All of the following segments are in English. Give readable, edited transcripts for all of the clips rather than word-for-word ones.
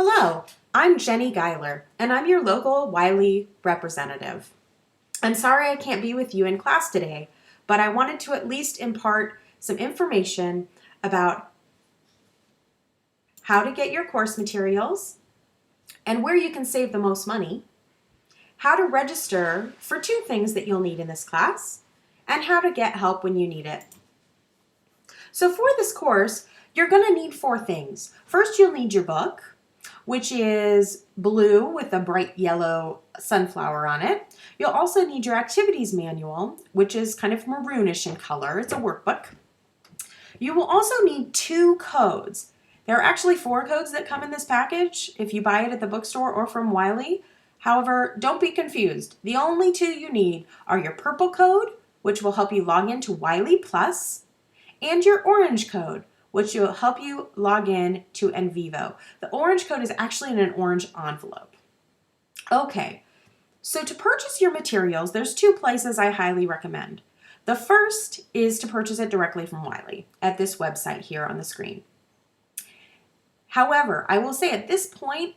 Hello, I'm Jenny Geiler, and I'm your local Wiley representative. I'm sorry I can't be with you in class today, but I wanted to at least impart some information about how to get your course materials and where you can save the most money, how to register for two things that you'll need in this class, and how to get help when you need it. So for this course, you're going to need four things. First, you'll need your book, which is blue with a bright yellow sunflower on it. You'll also need your activities manual, which is kind of maroonish in color. It's a workbook. You will also need two codes. There are actually four codes that come in this package if you buy it at the bookstore or from Wiley. However, don't be confused. The only two you need are your purple code, which will help you log into WileyPLUS, and your orange code, which will help you log in to EnVivo. The orange code is actually in an orange envelope. Okay, so to purchase your materials, there's two places I highly recommend. The first is to purchase it directly from Wiley at this website here on the screen. However, I will say at this point,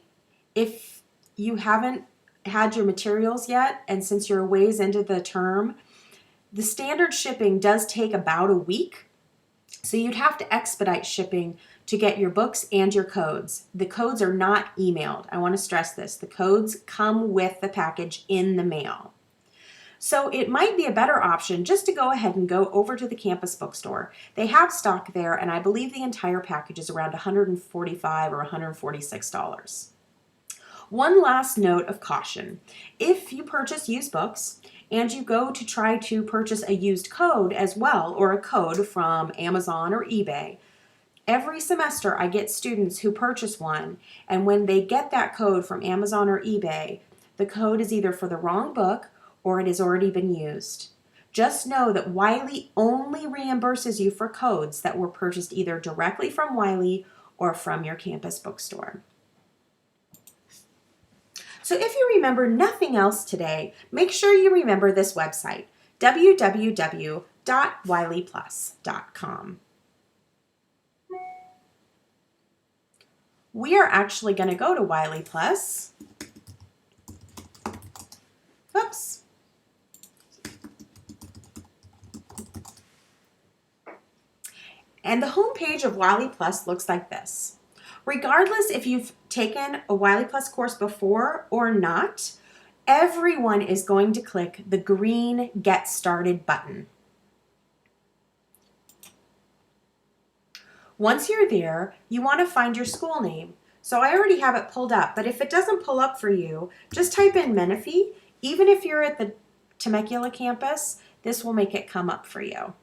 if you haven't had your materials yet, and since you're a ways into the term, the standard shipping does take about a week. So you'd have to expedite shipping to get your books and your codes. The codes are not emailed. I want to stress this. The codes come with the package in the mail. So it might be a better option just to go ahead and go over to the campus bookstore. They have stock there, and I believe the entire package is around $145 or $146. One last note of caution. If you purchase used books and you go to try to purchase a used code as well, or a code from Amazon or eBay, every semester I get students who purchase one, and when they get that code from Amazon or eBay, the code is either for the wrong book or it has already been used. Just know that Wiley only reimburses you for codes that were purchased either directly from Wiley or from your campus bookstore. So if you remember nothing else today, make sure you remember this website, www.wileyplus.com. We are actually going to go to WileyPLUS. Oops. And the home page of WileyPLUS looks like this. Regardless if you've taken a WileyPLUS course before or not, everyone is going to click the green Get Started button. Once you're there, you want to find your school name. So I already have it pulled up, but if it doesn't pull up for you, just type in Menifee. Even if you're at the Temecula campus, this will make it come up for you.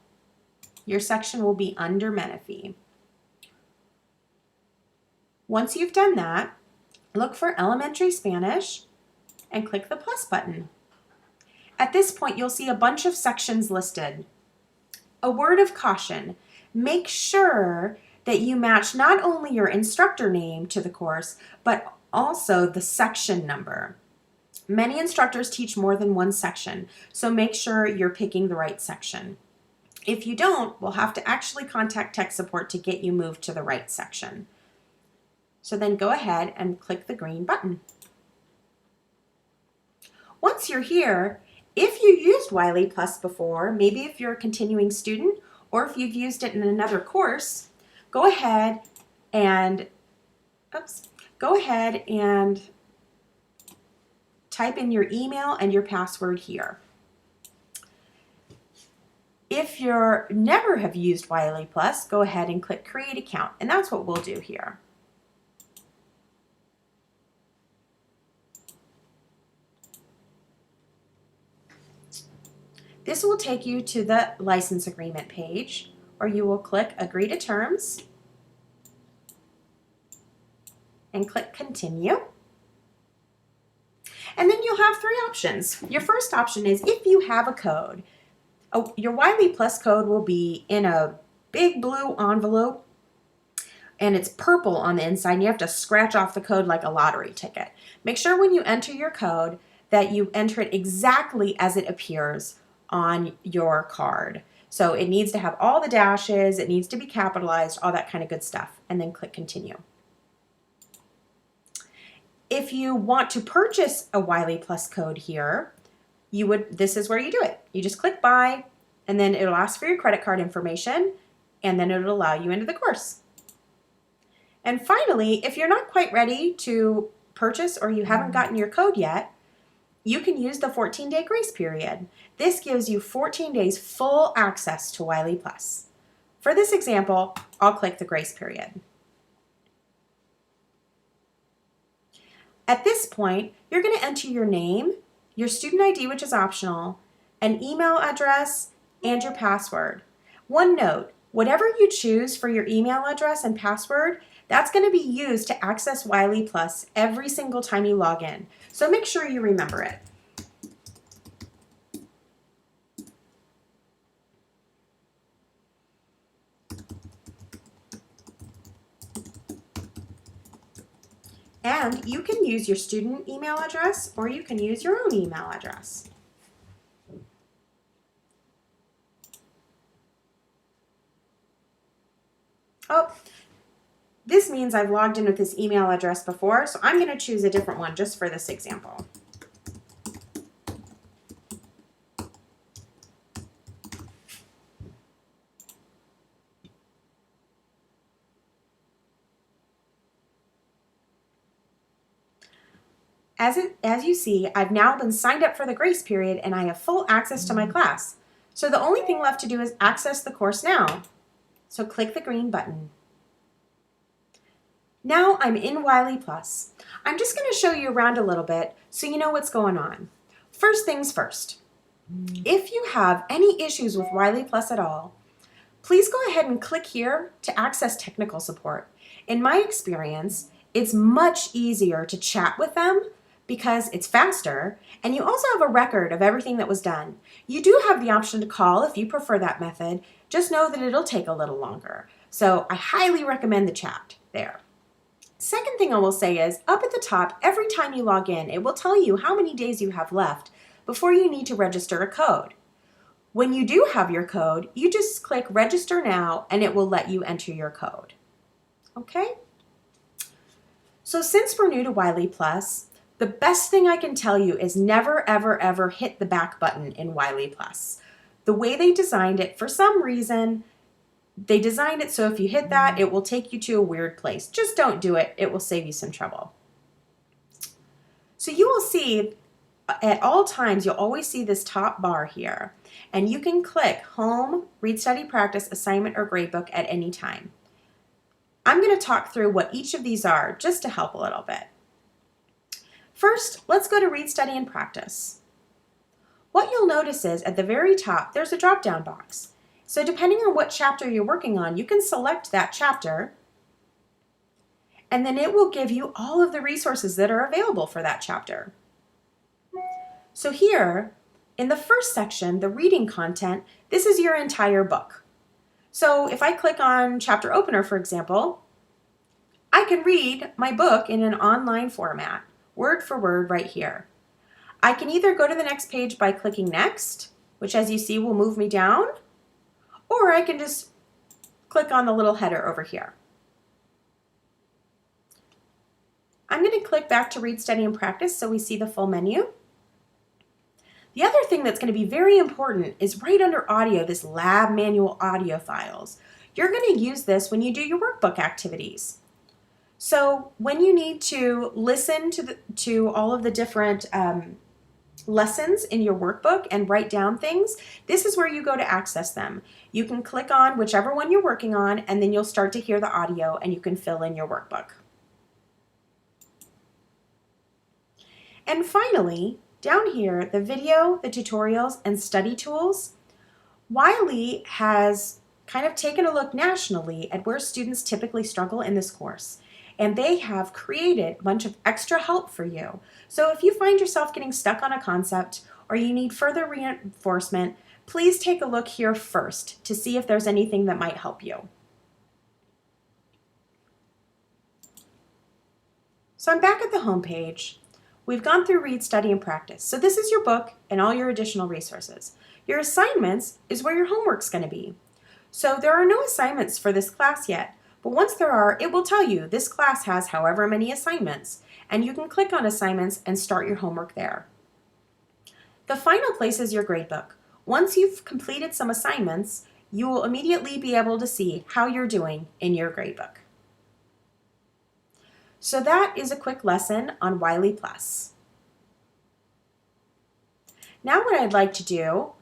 Your section will be under Menifee. Once you've done that, look for Elementary Spanish and click the plus button. At this point, you'll see a bunch of sections listed. A word of caution, make sure that you match not only your instructor name to the course, but also the section number. Many instructors teach more than one section, so make sure you're picking the right section. If you don't, we'll have to actually contact tech support to get you moved to the right section. So then go ahead and click the green button. Once you're here, if you used WileyPLUS before, maybe if you're a continuing student or if you've used it in another course, go ahead and type in your email and your password here. If you never have used WileyPLUS, go ahead and click Create Account, and that's what we'll do here. This will take you to the license agreement page, or you will click Agree to Terms and click Continue. And then you'll have three options. Your first option is if you have a code. Your WileyPLUS code will be in a big blue envelope, and it's purple on the inside, and you have to scratch off the code like a lottery ticket. Make sure when you enter your code that you enter it exactly as it appears on your card. So it needs to have all the dashes, it needs to be capitalized, all that kind of good stuff, and then click Continue. If you want to purchase a WileyPLUS code here, this is where you do it. You just click buy, and then it'll ask for your credit card information, and then it'll allow you into the course. And finally, if you're not quite ready to purchase or you haven't gotten your code yet, you can use the 14-day grace period. This gives you 14 days full access to WileyPLUS. For this example, I'll click the grace period. At this point, you're going to enter your name, your student ID, which is optional, an email address, and your password. One note, whatever you choose for your email address and password, that's going to be used to access WileyPLUS every single time you log in. So make sure you remember it. And you can use your student email address or you can use your own email address. Oh, this means I've logged in with this email address before, so I'm going to choose a different one just for this example. As you see, I've now been signed up for the grace period and I have full access to my class. So the only thing left to do is access the course now. So click the green button. Now I'm in WileyPLUS. I'm just going to show you around a little bit so you know what's going on. First things first, if you have any issues with WileyPLUS at all, please go ahead and click here to access technical support. In my experience, it's much easier to chat with them because it's faster, and you also have a record of everything that was done. You do have the option to call if you prefer that method. Just know that it'll take a little longer. So I highly recommend the chat there. Second thing I will say is, up at the top, every time you log in, it will tell you how many days you have left before you need to register a code. When you do have your code, you just click register now and it will let you enter your code. Okay? So since we're new to WileyPLUS, the best thing I can tell you is never, ever, ever hit the back button in WileyPLUS. The way they designed it, for some reason, they designed it so if you hit that, it will take you to a weird place. Just don't do it. It will save you some trouble. So you will see at all times, you'll always see this top bar here. And you can click Home, Read, Study, Practice, Assignment, or Gradebook at any time. I'm going to talk through what each of these are just to help a little bit. First, let's go to Read, Study, and Practice. What you'll notice is at the very top, there's a drop-down box. So depending on what chapter you're working on, you can select that chapter, and then it will give you all of the resources that are available for that chapter. So here, in the first section, the reading content, this is your entire book. So if I click on Chapter Opener, for example, I can read my book in an online format, word for word right here. I can either go to the next page by clicking Next, which as you see will move me down, or I can just click on the little header over here. I'm going to click back to Read, Study, and Practice so we see the full menu. The other thing that's going to be very important is right under audio, this lab manual audio files. You're going to use this when you do your workbook activities. So when you need to listen to all of the different lessons in your workbook and write down things, this is where you go to access them. You can click on whichever one you're working on and then you'll start to hear the audio and you can fill in your workbook. And finally, down here, the video, the tutorials, and study tools, Wiley has kind of taken a look nationally at where students typically struggle in this course. And they have created a bunch of extra help for you. So if you find yourself getting stuck on a concept or you need further reinforcement, please take a look here first to see if there's anything that might help you. So I'm back at the home page. We've gone through Read, Study, and Practice. So this is your book and all your additional resources. Your assignments is where your homework's going to be. So there are no assignments for this class yet, But once there are, it will tell you this class has however many assignments, and you can click on assignments and start your homework there. The final place is your gradebook. Once you've completed some assignments, you will immediately be able to see how you're doing in your gradebook. So that is a quick lesson on WileyPLUS. Now what I'd like to do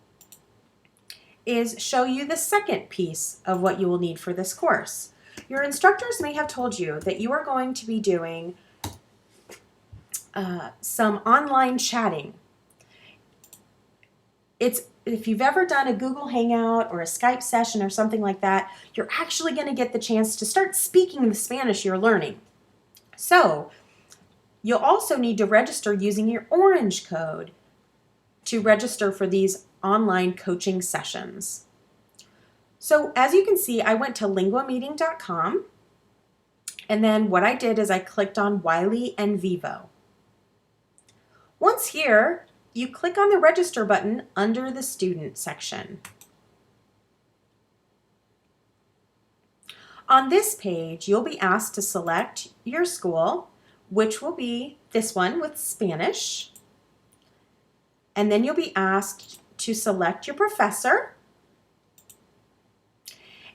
is show you the second piece of what you will need for this course. Your instructors may have told you that you are going to be doing some online chatting. If you've ever done a Google Hangout or a Skype session or something like that, you're actually going to get the chance to start speaking the Spanish you're learning. So you'll also need to register using your orange code to register for these online coaching sessions. So as you can see, I went to linguameeting.com, and then what I did is I clicked on Wiley and Vivo. Once here, you click on the register button under the student section. On this page, you'll be asked to select your school, which will be this one with Spanish. And then you'll be asked to select your professor.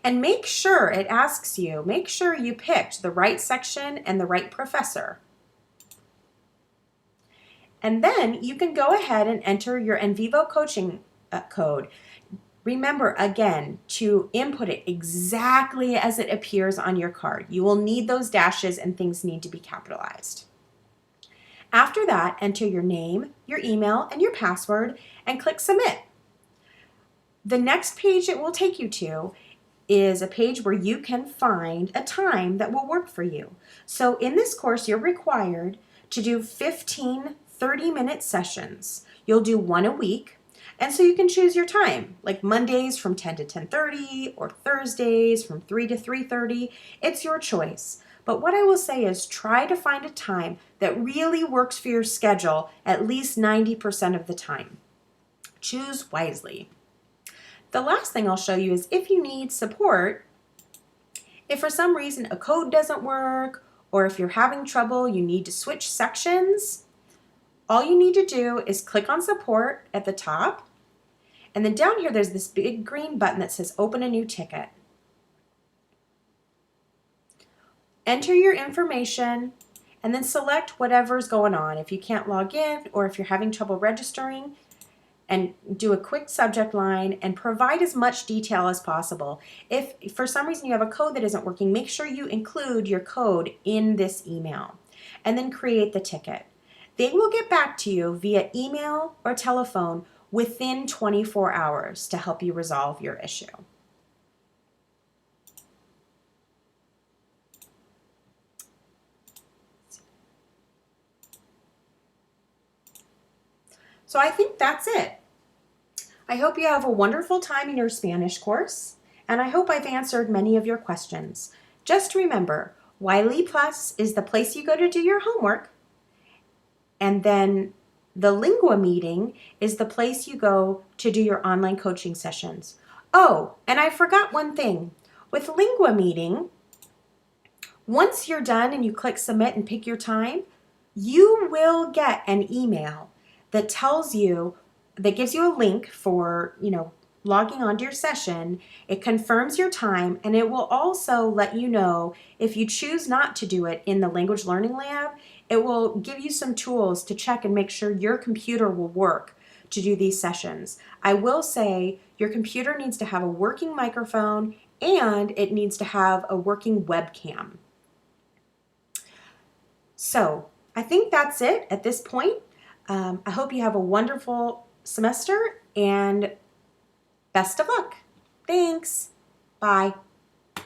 And make sure it asks you, make sure you picked the right section and the right professor. And then you can go ahead and enter your EnVivo coaching code. Remember, again, to input it exactly as it appears on your card. You will need those dashes and things need to be capitalized. After that, enter your name, your email, and your password, and click Submit. The next page it will take you to is a page where you can find a time that will work for you. So in this course, you're required to do 15 30-minute sessions. You'll do one a week, and so you can choose your time, like Mondays from 10 to 10:30 or Thursdays from 3 to 3:30. It's your choice. But what I will say is try to find a time that really works for your schedule at least 90% of the time. Choose wisely. The last thing I'll show you is if you need support, if for some reason a code doesn't work, or if you're having trouble, you need to switch sections, all you need to do is click on support at the top, and then down here there's this big green button that says open a new ticket. Enter your information and then select whatever's going on. If you can't log in or if you're having trouble registering, and do a quick subject line and provide as much detail as possible. If for some reason you have a code that isn't working, make sure you include your code in this email and then create the ticket. They will get back to you via email or telephone within 24 hours to help you resolve your issue. So I think that's it. I hope you have a wonderful time in your Spanish course, and I hope I've answered many of your questions. Just remember, WileyPLUS is the place you go to do your homework, and then the Lingua meeting is the place you go to do your online coaching sessions. Oh, and I forgot one thing. With Lingua meeting, once you're done and you click submit and pick your time, you will get an email that tells you, that gives you a link for, logging onto your session. It confirms your time, and it will also let you know if you choose not to do it in the language learning lab. It will give you some tools to check and make sure your computer will work to do these sessions. I will say your computer needs to have a working microphone and it needs to have a working webcam. So I think that's it at this point. I hope you have a wonderful semester and best of luck. Thanks. Bye.